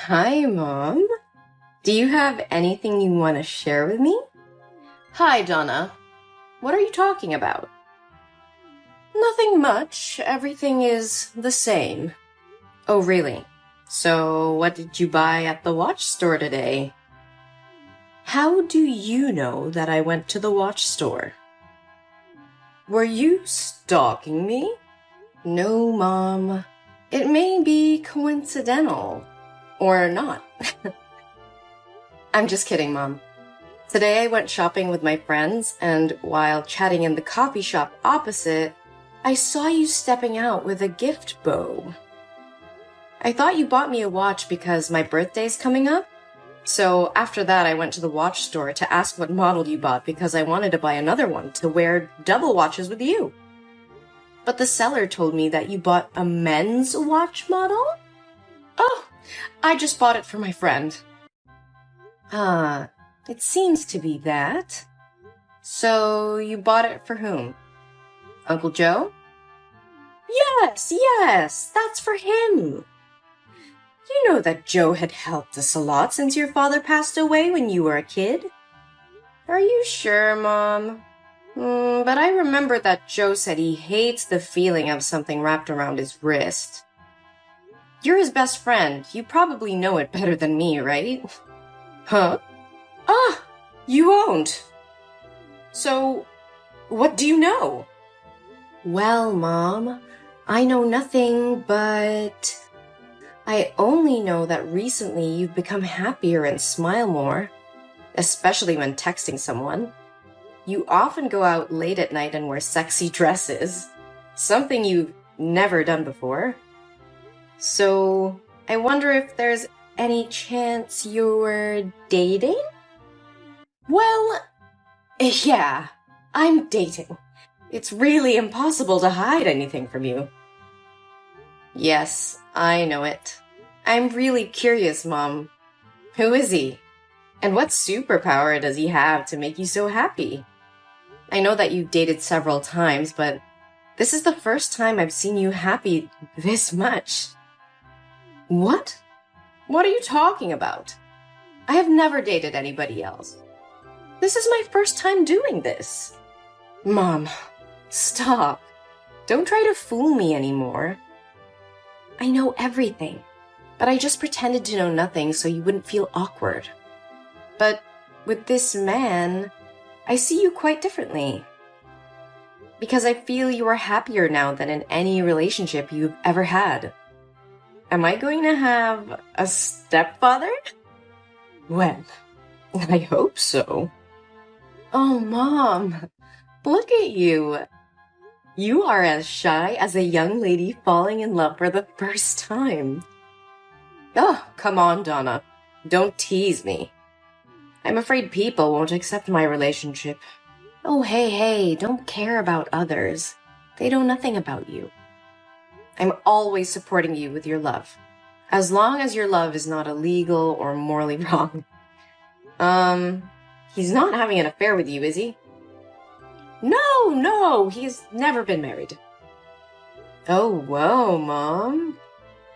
Hi, Mom. Do you have anything you want to share with me? Hi, Donna. What are you talking about? Nothing much. Everything is the same. Oh, really? So, what did you buy at the watch store today? How do you know that I went to the watch store? Were you stalking me? No, Mom. It may be coincidental. Or not. I'm just kidding, Mom. Today I went shopping with my friends, and while chatting in the coffee shop opposite, I saw you stepping out with a gift bow. I thought you bought me a watch because my birthday's coming up. So after that, I went to the watch store to ask what model you bought because I wanted to buy another one to wear double watches with you. But the seller told me that you bought a men's watch model? Oh, I just bought it for my friend. It seems to be that. So you bought it for whom? Uncle Joe? Yes, that's for him. You know that Joe had helped us a lot since your father passed away when you were a kid. Are you sure, Mom? But I remember that Joe said he hates the feeling of something wrapped around his wrist. You're his best friend. You probably know it better than me, right? Huh? You won't. So, what do you know? Well, Mom, I know nothing, but I only know that recently you've become happier and smile more, especially when texting someone. You often go out late at night and wear sexy dresses, something you've never done before. So, I wonder if there's any chance you're dating? Well, yeah, I'm dating. It's really impossible to hide anything from you. Yes, I know it. I'm really curious, Mom. Who is he? And what superpower does he have to make you so happy? I know that you've dated several times, but this is the first time I've seen you happy this much. What? What are you talking about? I have never dated anybody else. This is my first time doing this. Mom, stop. Don't try to fool me anymore. I know everything, but I just pretended to know nothing so you wouldn't feel awkward. But with this man, I see you quite differently. Because I feel you are happier now than in any relationship you've ever had. Am I going to have a stepfather? Well, I hope so. Oh, Mom, look at you. You are as shy as a young lady falling in love for the first time. Oh, come on, Donna. Don't tease me. I'm afraid people won't accept my relationship. Oh, hey, don't care about others. They know nothing about you. I'm always supporting you with your love. As long as your love is not illegal or morally wrong. He's not having an affair with you, is he? No, he's never been married. Oh, whoa, Mom.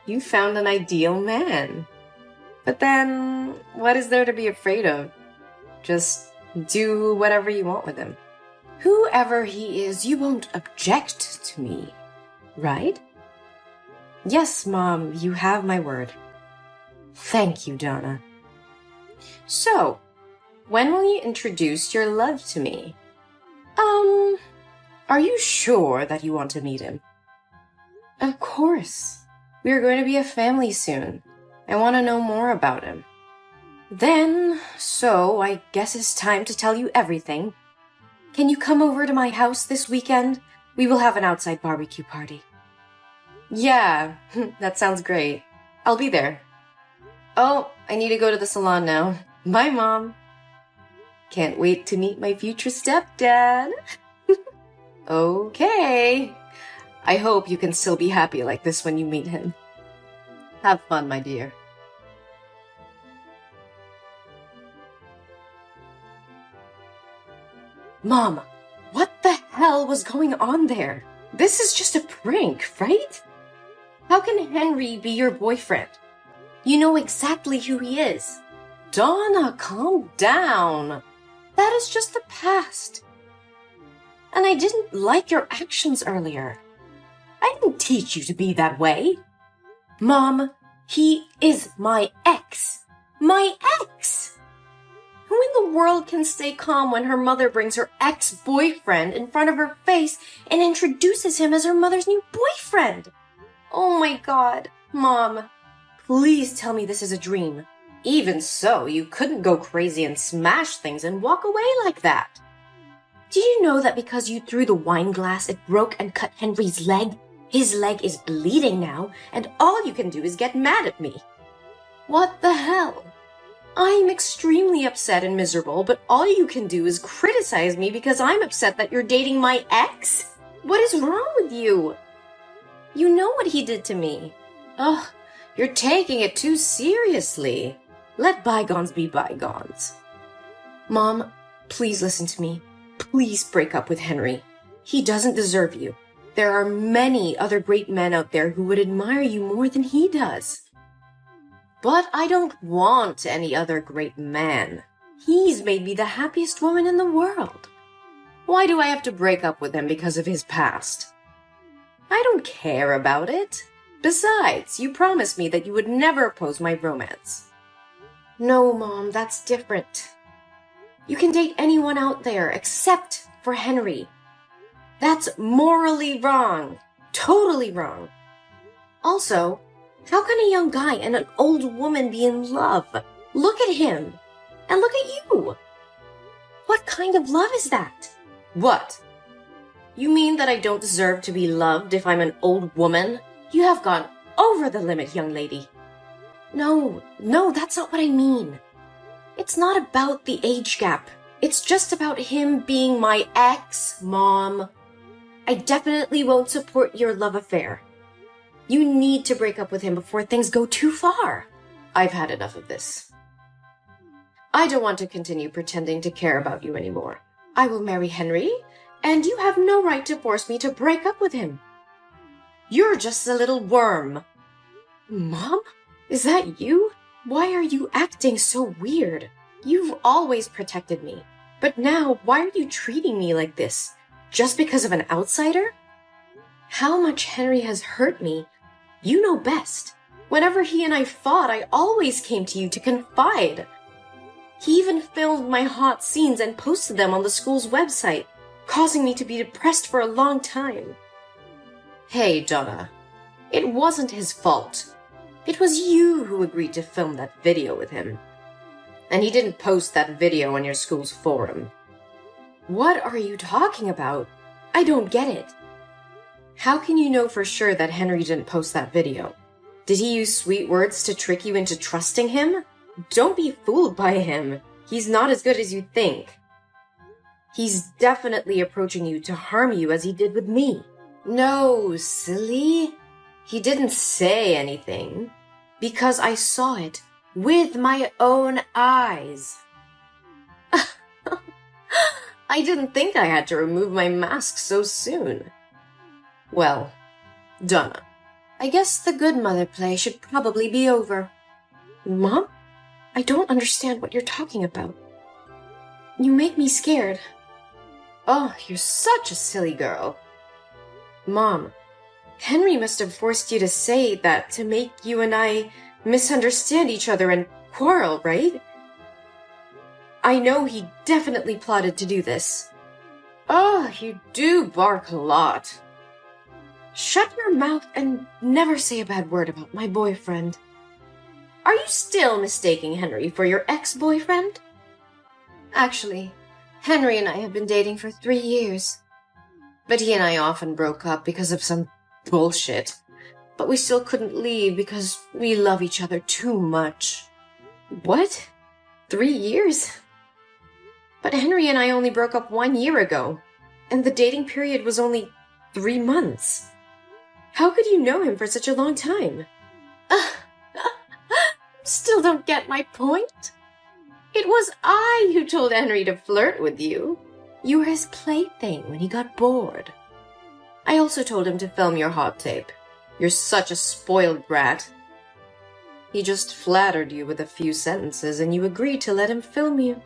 You found an ideal man. But then, what is there to be afraid of? Just do whatever you want with him. Whoever he is, you won't object to me, right? Yes, Mom, you have my word. Thank you, Donna. So, when will you introduce your love to me? Are you sure that you want to meet him? Of course. We are going to be a family soon. I want to know more about him. So I guess it's time to tell you everything. Can you come over to my house this weekend? We will have an outside barbecue party. Yeah, that sounds great. I'll be there. Oh, I need to go to the salon now. Bye, Mom. Can't wait to meet my future stepdad. Okay. I hope you can still be happy like this when you meet him. Have fun, my dear. Mom, what the hell was going on there? This is just a prank, right? How can Henry be your boyfriend? You know exactly who he is. Donna, calm down. That is just the past. And I didn't like your actions earlier. I didn't teach you to be that way. Mom, he is my ex. My ex! Who in the world can stay calm when her mother brings her ex-boyfriend in front of her face and introduces him as her mother's new boyfriend? Oh my God. Mom, please tell me this is a dream. Even so, you couldn't go crazy and smash things and walk away like that. Do you know that because you threw the wine glass, it broke and cut Henry's leg? His leg is bleeding now, and all you can do is get mad at me. What the hell? I'm extremely upset and miserable, but all you can do is criticize me because I'm upset that you're dating my ex? What is wrong with you? You know what he did to me. Ugh, you're taking it too seriously. Let bygones be bygones. Mom, please listen to me. Please break up with Henry. He doesn't deserve you. There are many other great men out there who would admire you more than he does. But I don't want any other great man. He's made me the happiest woman in the world. Why do I have to break up with him because of his past? I don't care about it. Besides, you promised me that you would never oppose my romance. No, Mom, that's different. You can date anyone out there except for Henry. That's morally wrong. Totally wrong. Also, how can a young guy and an old woman be in love? Look at him. And look at you. What kind of love is that? What? You mean that I don't deserve to be loved if I'm an old woman? You have gone over the limit, young lady. No, that's not what I mean. It's not about the age gap. It's just about him being my ex, Mom. I definitely won't support your love affair. You need to break up with him before things go too far. I've had enough of this. I don't want to continue pretending to care about you anymore. I will marry Henry, and you have no right to force me to break up with him. You're just a little worm. Mom? Is that you? Why are you acting so weird? You've always protected me. But now, why are you treating me like this? Just because of an outsider? How much Henry has hurt me, you know best. Whenever he and I fought, I always came to you to confide. He even filmed my hot scenes and posted them on the school's website, causing me to be depressed for a long time. Hey, Donna. It wasn't his fault. It was you who agreed to film that video with him. And he didn't post that video on your school's forum. What are you talking about? I don't get it. How can you know for sure that Henry didn't post that video? Did he use sweet words to trick you into trusting him? Don't be fooled by him. He's not as good as you think. He's definitely approaching you to harm you as he did with me. No, silly. He didn't say anything. Because I saw it with my own eyes. I didn't think I had to remove my mask so soon. Well, Donna, I guess the good mother play should probably be over. Mom? I don't understand what you're talking about. You make me scared. Oh, you're such a silly girl. Mom, Henry must have forced you to say that to make you and I misunderstand each other and quarrel, right? I know he definitely plotted to do this. Oh, you do bark a lot. Shut your mouth and never say a bad word about my boyfriend. Are you still mistaking Henry for your ex-boyfriend? Actually, Henry and I have been dating for 3 years. But he and I often broke up because of some bullshit. But we still couldn't leave because we love each other too much. What? 3 years? But Henry and I only broke up 1 year ago, and the dating period was only 3 months. How could you know him for such a long time? Still don't get my point? It was I who told Henry to flirt with you. You were his plaything when he got bored. I also told him to film your hot tape. You're such a spoiled brat. He just flattered you with a few sentences and you agreed to let him film you.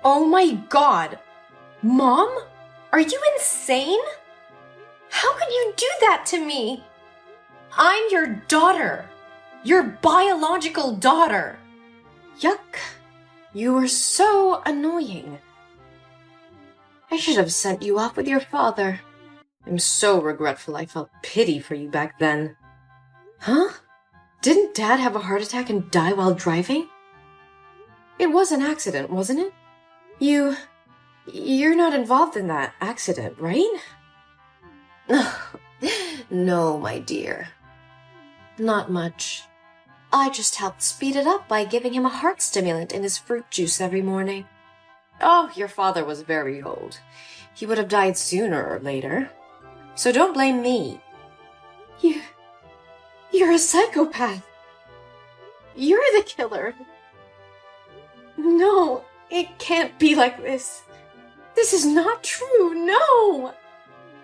Oh my god! Mom? Are you insane? How could you do that to me? I'm your daughter. Your biological daughter. Yuck. You were so annoying. I should have sent you off with your father. I'm so regretful I felt pity for you back then. Huh? Didn't Dad have a heart attack and die while driving? It was an accident, wasn't it? You're not involved in that accident, right? No, my dear. Not much. I just helped speed it up by giving him a heart stimulant in his fruit juice every morning. Oh, your father was very old. He would have died sooner or later. So don't blame me. You're a psychopath. You're the killer. No, it can't be like this. This is not true, no!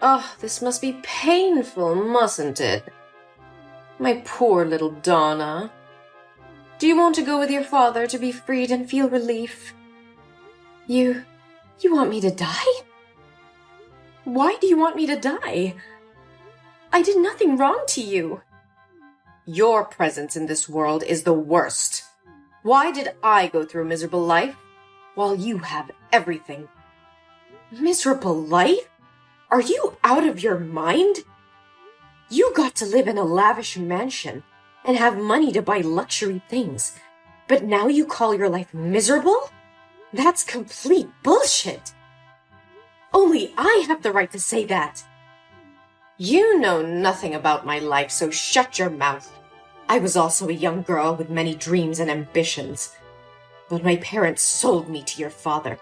Oh, this must be painful, mustn't it? My poor little Donna. Do you want to go with your father to be freed and feel relief? You want me to die? Why do you want me to die? I did nothing wrong to you. Your presence in this world is the worst. Why did I go through a miserable life while you have everything? Miserable life? Are you out of your mind? You got to live in a lavish mansion and have money to buy luxury things, but now you call your life miserable? That's complete bullshit. Only I have the right to say that. You know nothing about my life, so shut your mouth. I was also a young girl with many dreams and ambitions, but my parents sold me to your father.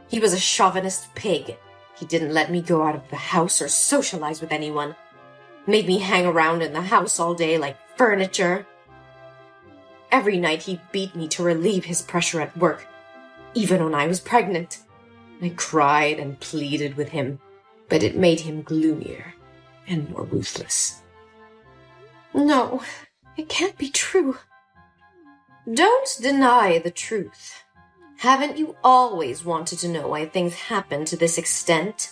He was a chauvinist pig. He didn't let me go out of the house or socialize with anyone. Made me hang around in the house all day like furniture. Every night he beat me to relieve his pressure at work, even when I was pregnant. I cried and pleaded with him, but it made him gloomier and more ruthless. No, it can't be true. Don't deny the truth. Haven't you always wanted to know why things happen to this extent?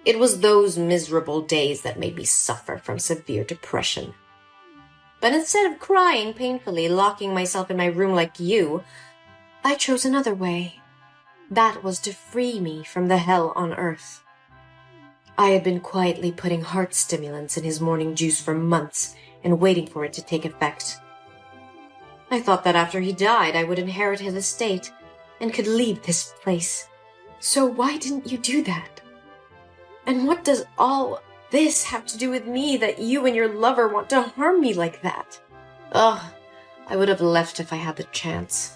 It was those miserable days that made me suffer from severe depression. But instead of crying painfully, locking myself in my room like you, I chose another way. That was to free me from the hell on earth. I had been quietly putting heart stimulants in his morning juice for months and waiting for it to take effect. I thought that after he died, I would inherit his estate and could leave this place. So why didn't you do that? And what does all this have to do with me that you and your lover want to harm me like that? Ugh, I would have left if I had the chance.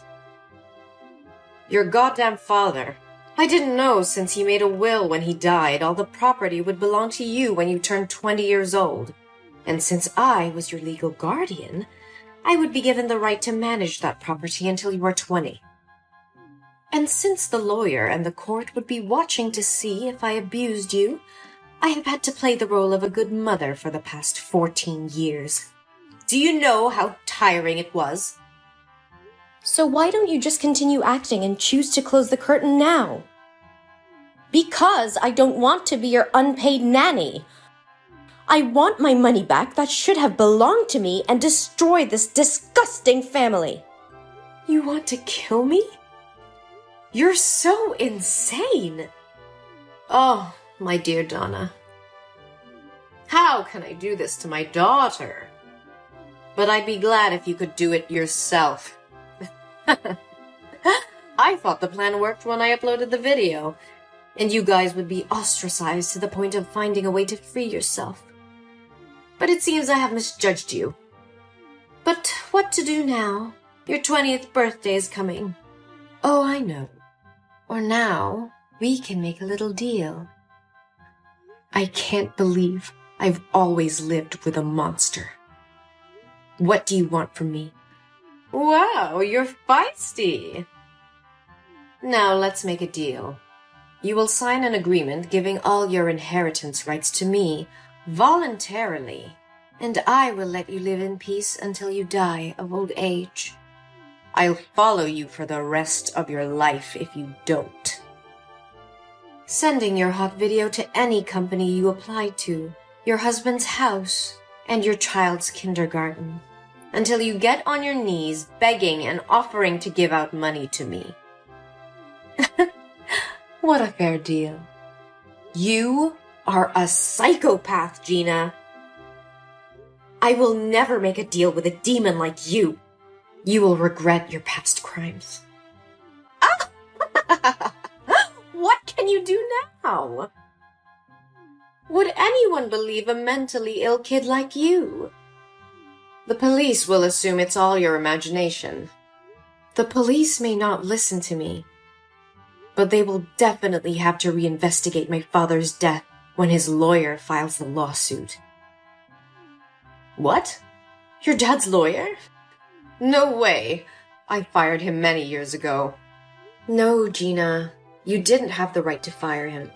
Your goddamn father. I didn't know since he made a will when he died, all the property would belong to you when you turned 20 years old. And since I was your legal guardian, I would be given the right to manage that property until you were 20. And since the lawyer and the court would be watching to see if I abused you, I have had to play the role of a good mother for the past 14 years. Do you know how tiring it was? So why don't you just continue acting and choose to close the curtain now? Because I don't want to be your unpaid nanny. I want my money back that should have belonged to me and destroy this disgusting family. You want to kill me? You're so insane. Oh, my dear Donna. How can I do this to my daughter? But I'd be glad if you could do it yourself. I thought the plan worked when I uploaded the video, and you guys would be ostracized to the point of finding a way to free yourself. But it seems I have misjudged you. But what to do now? Your 20th birthday is coming. Oh, I know. Or now, we can make a little deal. I can't believe I've always lived with a monster. What do you want from me? Wow, you're feisty. Now let's make a deal. You will sign an agreement giving all your inheritance rights to me voluntarily, and I will let you live in peace until you die of old age. I'll follow you for the rest of your life if you don't. Sending your hot video to any company you applied to, your husband's house, and your child's kindergarten, until you get on your knees begging and offering to give out money to me. What a fair deal. You are a psychopath, Gina. I will never make a deal with a demon like you. You will regret your past crimes. What can you do now? Would anyone believe a mentally ill kid like you? The police will assume it's all your imagination. The police may not listen to me, but they will definitely have to reinvestigate my father's death when his lawyer files the lawsuit. What? Your dad's lawyer? No way. I fired him many years ago. No, Gina, you didn't have the right to fire him.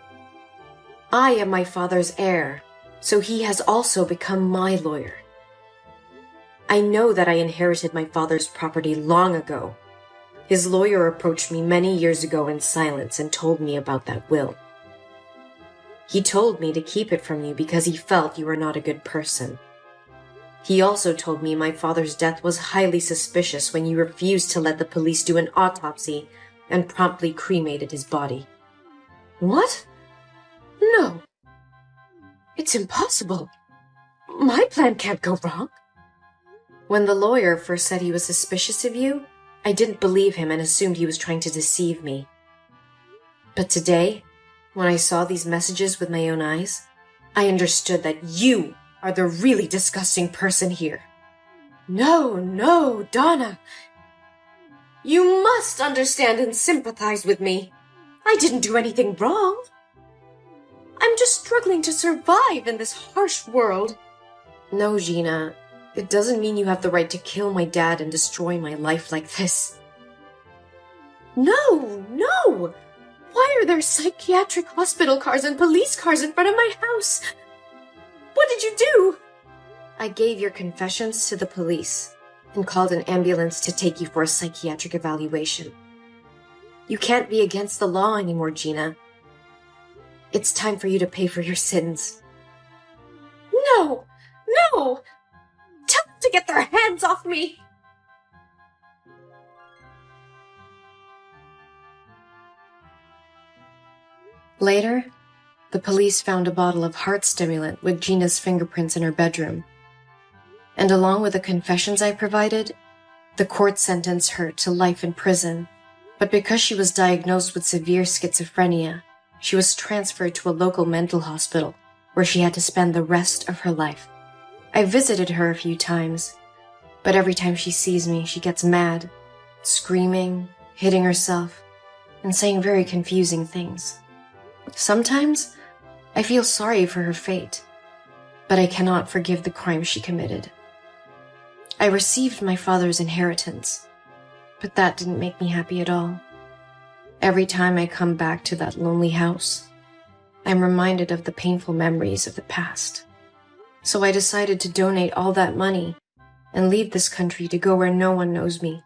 I am my father's heir, so he has also become my lawyer. I know that I inherited my father's property long ago. His lawyer approached me many years ago in silence and told me about that will. He told me to keep it from you because he felt you were not a good person. He also told me my father's death was highly suspicious when you refused to let the police do an autopsy and promptly cremated his body. What? No. It's impossible. My plan can't go wrong. When the lawyer first said he was suspicious of you, I didn't believe him and assumed he was trying to deceive me. But today, when I saw these messages with my own eyes, I understood that you are the really disgusting person here. No, Donna. You must understand and sympathize with me. I didn't do anything wrong. I'm just struggling to survive in this harsh world. No, Gina, it doesn't mean you have the right to kill my dad and destroy my life like this. No! Why are there psychiatric hospital cars and police cars in front of my house? What did you do? I gave your confessions to the police and called an ambulance to take you for a psychiatric evaluation. You can't be against the law anymore, Gina. It's time for you to pay for your sins. No! Tell them to get their hands off me! Later, the police found a bottle of heart stimulant with Gina's fingerprints in her bedroom. And along with the confessions I provided, the court sentenced her to life in prison. But because she was diagnosed with severe schizophrenia, she was transferred to a local mental hospital where she had to spend the rest of her life. I visited her a few times, but every time she sees me, she gets mad, screaming, hitting herself, and saying very confusing things. Sometimes, I feel sorry for her fate, but I cannot forgive the crime she committed. I received my father's inheritance, but that didn't make me happy at all. Every time I come back to that lonely house, I'm reminded of the painful memories of the past. So I decided to donate all that money and leave this country to go where no one knows me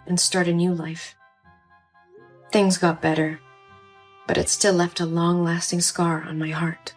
and start a new life. Things got better, but it still left a long-lasting scar on my heart.